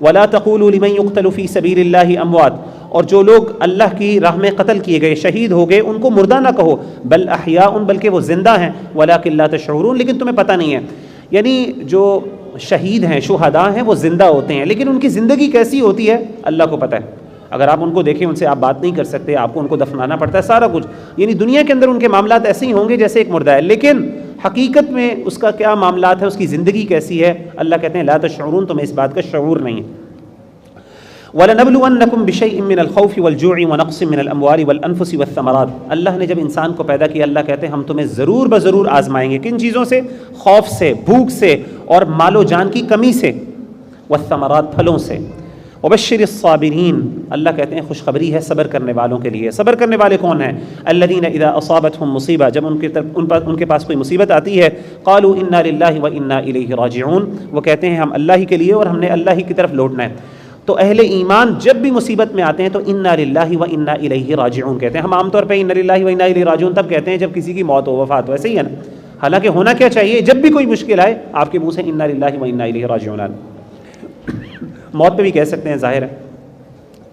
ولا تقولوا لمن يقتل في سبيل الله اموات، اور جو لوگ اللہ کی راہ میں قتل کیے گئے، شہید ہو گئے، ان کو مردہ نہ کہو، بل احیاء، بلکہ وہ زندہ ہیں، ولکن لا تشعرون، لیکن تمہیں پتہ نہیں ہے. یعنی جو شہید ہیں، شہداء ہیں، وہ زندہ ہوتے ہیں، لیکن ان کی زندگی کیسی ہوتی ہے اللہ کو پتہ ہے. اگر آپ ان کو دیکھیں، ان سے آپ بات نہیں کر سکتے، آپ کو ان کو دفنانا پڑتا ہے، سارا کچھ. یعنی دنیا کے اندر ان کے معاملات ایسے ہی ہوں گے جیسے ایک مردہ ہے، لیکن حقیقت میں اس کا کیا معاملات ہے، اس کی زندگی کیسی ہے، اللہ کہتے ہیں لا تشعرون، تمہیں اس بات کا شعور نہیں ہے. وَلَنَبْلُوَنَّكُمْ بِشَيْءٍ مِّنَ الْخَوْفِ وَالْجُوعِ وَنَقْصٍ مِّنَ الْأَمْوَالِ وَالْأَنفُسِ وَالثَّمَرَاتِ. اللہ نے جب انسان کو پیدا کیا، اللہ کہتے ہیں ہم تمہیں ضرور بضرور آزمائیں گے. کن چیزوں سے؟ خوف سے، بھوک سے، اور مال و جان کی کمی سے، والثمرات، پھلوں سے. وبشر الصابرین، اللہ کہتے ہیں خوشخبری ہے صبر کرنے والوں کے لیے. صبر کرنے والے کون ہیں؟ الذین اذا اصابتهم مصیبہ، جب ان کے پاس کوئی مصیبت آتی ہے، قالوا انا للہ وانا الیہ راجعون، وہ کہتے ہیں ہم اللہ ہی کے لیے اور ہم نے اللہ ہی کی طرف لوٹنا ہے. تو اہل ایمان جب بھی مصیبت میں آتے ہیں تو انا للہ وانا الیہ راجعون کہتے ہیں. ہم عام طور پہ انا للہ وانا الیہ راجعون تب کہتے ہیں جب کسی کی موت ہو، وفات ہو، ایسے ہی ہے نا. حالانکہ ہونا کیا چاہیے، جب بھی کوئی مشکل آئے آپ کے منہ سے انا للہ وانا الیہ راجعون. موت پہ بھی کہہ سکتے ہیں، ظاہر ہے،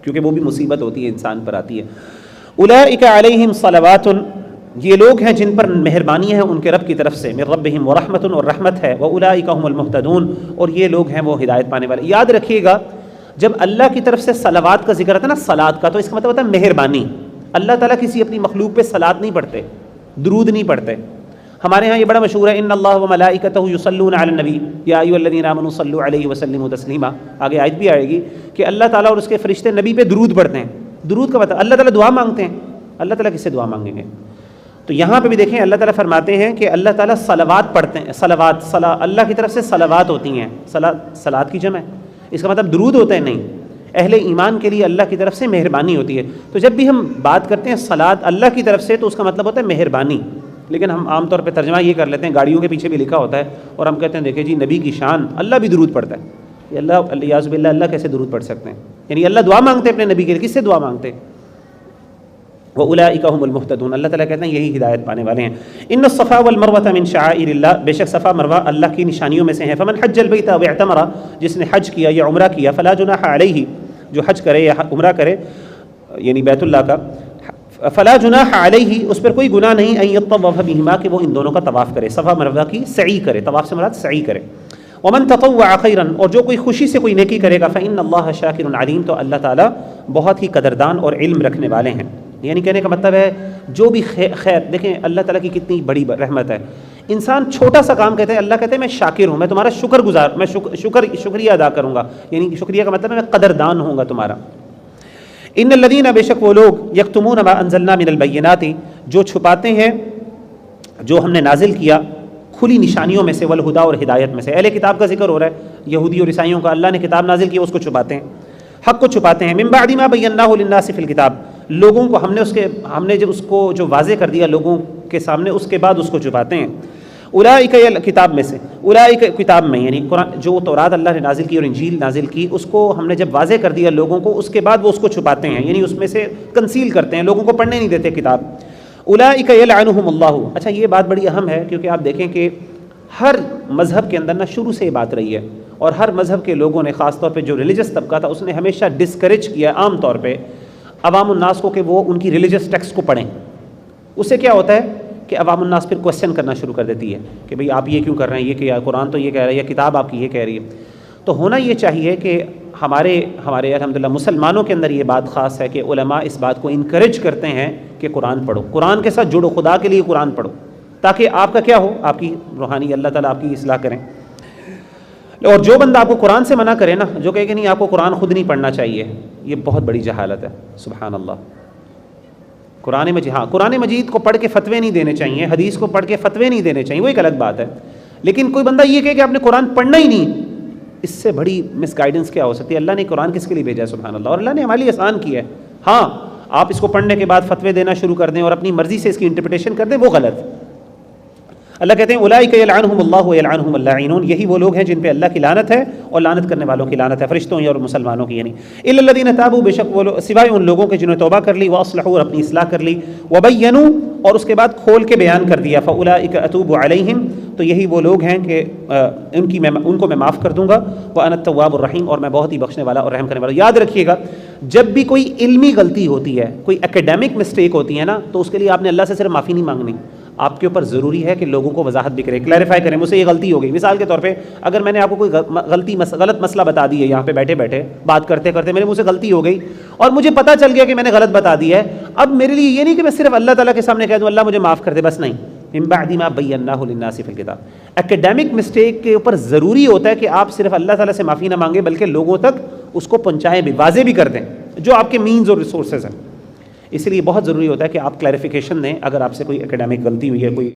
کیونکہ وہ بھی مصیبت ہوتی ہے، انسان پر آتی ہے. اولئک علیہم صلوات، یہ لوگ ہیں جن پر مہربانی ہے ان کے رب کی طرف سے، من ربہم ورحمۃ، اور رحمت ہے، واولئک هم المہتدون، اور یہ لوگ ہیں وہ ہدایت پانے والے. یاد رکھیے گا جب اللہ کی طرف سے صلوات کا ذکر آتا ہے نا، صلات کا، تو اس کا مطلب ہوتا ہے مہربانی. اللہ تعالیٰ کسی اپنی مخلوق پہ صلات نہیں پڑھتے، درود نہیں پڑھتے. ہمارے ہاں یہ بڑا مشہور ہے، ان اللہ وملائکتہ یصلون علی النبی یا ایھا الذین آمنوا صلوا علیہ وسلموا تسلیما. آگے آیت بھی آئے گی کہ اللہ تعالیٰ اور اس کے فرشتے نبی پہ درود پڑھتے ہیں. درود کا مطلب اللہ تعالیٰ دعا مانگتے ہیں. اللہ تعالیٰ کس سے دعا مانگیں گے؟ تو یہاں پہ بھی دیکھیں اللہ تعالیٰ فرماتے ہیں کہ اللہ تعالیٰ صلوات پڑھتے ہیں. صلوات، اللہ کی طرف سے صلوات ہوتی ہیں. صلات کی جمع ہے، اس کا مطلب درود ہوتا ہے نہیں. اہل ایمان کے لیے اللہ کی طرف سے مہربانی ہوتی ہے. تو جب بھی ہم بات کرتے ہیں صلات اللہ کی طرف سے تو اس کا مطلب ہوتا ہے مہربانی. لیکن ہم عام طور پہ ترجمہ یہ کر لیتے ہیں، گاڑیوں کے پیچھے بھی لکھا ہوتا ہے اور ہم کہتے ہیں دیکھیں جی نبی کی شان، اللہ بھی درود پڑھتا ہے. یہ اللہ الیاذ باللہ، اللہ کیسے درود پڑھ سکتے ہیں؟ یعنی اللہ دعا مانگتے ہیں اپنے نبی کے لیے، کس سے دعا مانگتے ہیں؟ وَأُولَئِكَ هُمُ الْمُهْتَدُونَ، اللہ تعالیٰ کہتے ہیں یہی ہدایت پانے والے ہیں. ان الصفا والمروہ من شعائر اللہ، بے شک صفا مروہ اللہ کی نشانیوں میں سے ہیں. فمن حج البیت او اعتمر، جس نے حج کیا یا عمرہ کیا، فلا جناح علیہ، جو حج کرے یا عمرہ کرے یعنی بیت اللہ کا، فلا جناح علیہ، اس پر کوئی گناہ نہیں، ان یطوف بہما، کہ وہ ان دونوں کا طواف کرے، صفا مروہ کی سعی کرے. طواف سے مراد سعی کرے. ومن تطوع خیرا، اور جو کوئی خوشی سے کوئی نیکی کرے گا، فإن اللہ شاکر علیم، تو اللہ تعالیٰ بہت ہی قدردان اور علم رکھنے والے ہیں. یعنی کہنے کا مطلب ہے جو بھی خیر، دیکھیں اللہ تعالیٰ کی کتنی بڑی رحمت ہے. انسان چھوٹا سا کام کہتے ہیں، اللہ کہتے ہیں میں شاکر ہوں، میں تمہارا شکر گزار، میں شکریہ ادا کروں گا. یعنی شکریہ کا مطلب ہے میں قدردان ہوں گا تمہارا. ان الذین، بے شک وہ لوگ، یکتمون ما انزلنا من البینات، جو چھپاتے ہیں جو ہم نے نازل کیا کھلی نشانیوں میں سے، والہدیٰ، اور ہدایت میں سے. اہل کتاب کا ذکر ہو رہا ہے، یہودی اور عیسائیوں کا. اللہ نے کتاب نازل کی، اس کو چھپاتے ہیں، حق کو چھپاتے ہیں. من بعد ما بیناہ للناس فی الکتاب، لوگوں کو ہم نے جب اس کو جو واضح کر دیا لوگوں کے سامنے، اس کے بعد اس کو چھپاتے ہیں. اولئک، کتاب میں سے، اولئک کتاب میں یعنی قرآن، جو تورات اللہ نے نازل کی اور انجیل نازل کی، اس کو ہم نے جب واضح کر دیا لوگوں کو، اس کے بعد وہ اس کو چھپاتے ہیں، یعنی اس میں سے کنسیل کرتے ہیں، لوگوں کو پڑھنے نہیں دیتے کتاب. اولئک یلعنہم اللہ. اچھا یہ بات بڑی اہم ہے، کیونکہ آپ دیکھیں کہ ہر مذہب کے اندر نا شروع سے یہ بات رہی ہے، اور ہر مذہب کے لوگوں نے، خاص طور پہ جو ریلیجس طبقہ تھا، اس نے ہمیشہ ڈسکریج کیا عام طور پہ عوام الناس کو کہ وہ ان کی ریلیجس ٹیکسٹ کو پڑھیں. اس سے کیا ہوتا ہے کہ عوام الناس پھر کوشچن کرنا شروع کر دیتی ہے کہ بھئی آپ یہ کیوں کر رہے ہیں، یہ کیا قرآن تو یہ کہہ رہا ہے، یا کتاب آپ کی یہ کہہ رہی ہے. تو ہونا یہ چاہیے کہ ہمارے الحمدللہ مسلمانوں کے اندر یہ بات خاص ہے کہ علماء اس بات کو انکریج کرتے ہیں کہ قرآن پڑھو، قرآن کے ساتھ جڑو، خدا کے لیے قرآن پڑھو، تاکہ آپ کا کیا ہو، آپ کی روحانی، اللہ تعالیٰ آپ کی اصلاح کریں. اور جو بندہ آپ کو قرآن سے منع کرے نا، جو کہے کہ نہیں آپ کو قرآن خود نہیں پڑھنا چاہیے، یہ بہت بڑی جہالت ہے. سبحان اللہ. قرآن مجید، ہاں قرآن مجید کو پڑھ کے فتوے نہیں دینے چاہیے، حدیث کو پڑھ کے فتوے نہیں دینے چاہیے، وہ ایک الگ بات ہے. لیکن کوئی بندہ یہ کہے کہ آپ نے قرآن پڑھنا ہی نہیں، اس سے بڑی مس گائیڈنس کیا ہو سکتی ہے؟ اللہ نے قرآن کس کے لیے بھیجا ہے؟ سبحان اللہ. اور اللہ نے ہمارے لیے آسان کیا ہے. ہاں آپ اس کو پڑھنے کے بعد فتوے دینا شروع کر دیں اور اپنی مرضی سے اس کی انٹرپریٹیشن کر دیں، وہ غلط. اللہ کہتے ہیں اولئک یلعنہم اللہ ویلعنہم اللاعنون، یہی وہ لوگ ہیں جن پہ اللہ کی لعنت ہے اور لعنت کرنے والوں کی لعنت ہے، فرشتوں اور مسلمانوں کی یعنی۔ الا الذین تابوا، بے شک وہ لوگ سوائے ان لوگوں کے جنہوں نے توبہ کر لی، واصلحوا اور اپنی اصلاح کر لی، وبینوا اور اس کے بعد کھول کے بیان کر دیا، فاولئک اتوب علیہم، تو یہی وہ لوگ ہیں کہ ان کو میں معاف کر دوں گا، وانا التواب الرحیم، اور میں بہت ہی بخشنے والا اور رحم کرنے والا۔ یاد رکھیے گا جب بھی کوئی علمی غلطی ہوتی ہے، کوئی ایکیڈیمک مسٹیک ہوتی ہے نا، تو اس کے لیے آپ نے اللہ سے صرف معافی نہیں مانگنی، آپ کے اوپر ضروری ہے کہ لوگوں کو وضاحت بھی کریں، کلیریفائی کریں، مجھ سے یہ غلطی ہو گئی۔ مثال کے طور پہ اگر میں نے آپ کو کوئی غلط مسئلہ بتا دی ہے، یہاں پہ بیٹھے بیٹھے بات کرتے کرتے میرے منہ سے غلطی ہو گئی اور مجھے پتہ چل گیا کہ میں نے غلط بتا دی ہے، اب میرے لیے یہ نہیں کہ میں صرف اللہ تعالیٰ کے سامنے کہہ دوں اللہ مجھے معاف کر دے، بس نہیں، من بعد ما بیناہ للناس فی الکتاب۔ ایکیڈیمک مسٹیک کے اوپر ضروری ہوتا ہے کہ آپ صرف اللہ تعالیٰ سے معافی نہ مانگیں بلکہ لوگوں تک اس کو پہنچائیں بھی، واضح بھی کر دیں جو آپ کے مینز اور ریسورسز ہیں۔ اس لیے بہت ضروری ہوتا ہے کہ آپ کلیریفیکیشن دیں اگر آپ سے کوئی ایکیڈیمک غلطی ہوئی ہے، کوئی